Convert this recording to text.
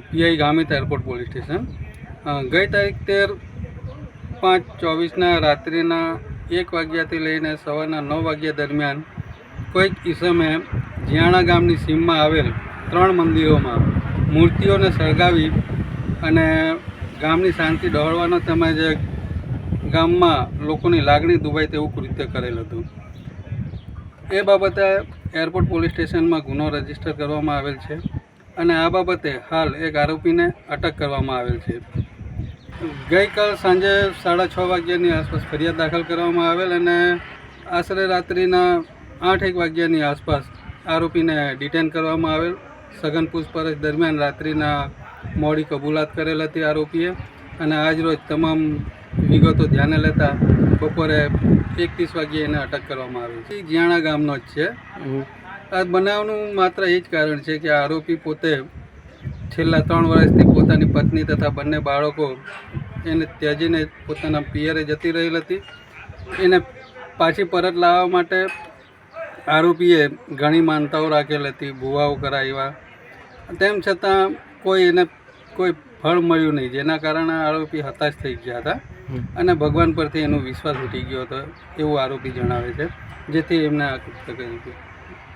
PI Gamit airport police station. ગઈ તારીખ 13/5/24ના રાત્રિના 1 વાગ્યાથી લઈને સવારના 9 વાગ્યા દરમિયાન કોઈક ઈસમે જીયાણા ગામની સીમમાં આવેલ 3 મંદિરોમાં મૂર્તિઓને સળગાવી અને ગામની શાંતિ ડહોળવાનો તેમજ ગામમાં લોકોની લાગણી દુભાય તેવું કૃત્ય કરેલ હતું. એ બાબતે એરપોર્ટ પોલીસ સ્ટેશનમાં ગુનો રજીસ્ટર કરવામાં આવેલ છે અને આ બાબતે હાલ એક આરોપીને અટક કરવામાં આવેલ છે. ગઈકાલ સાંજે 6:30 વાગ્યાની આસપાસ ફરિયાદ દાખલ કરવામાં આવેલ અને આશરે રાત્રિના 8-1 વાગ્યાની આસપાસ આરોપીને ડિટેન કરવામાં આવેલ. સઘન પૂછપરછ દરમિયાન રાત્રિના મોડી કબૂલાત કરેલ હતી આરોપીએ અને આજરોજ તમામ વિગતો ધ્યાને લેતા બપોરે 1:30 વાગ્યે એને અટક કરવામાં આવી છે. જીયાણા ગામનો જ છે. આ બનાવનું માત્ર એ જ કારણ છે કે આરોપી પોતે છેલ્લા 3 વર્ષથી પોતાની પત્ની તથા બંને બાળકો એને ત્યજીને પોતાના પિયરે જતી રહેલ હતી. એને પાછી પરત લાવવા માટે આરોપીએ ઘણી માનતાઓ રાખેલ હતી, ભુવાઓ કરાવ્યા, તેમ છતાં એને કોઈ ફળ મળ્યું નહીં, જેના કારણે આરોપી હતાશ થઈ ગયા હતા અને ભગવાન પરથી એનો વિશ્વાસ ઉઠી ગયો હતો એવું આરોપી જણાવે છે, જેથી એમને આ કૃત્ય કર્યું હતું.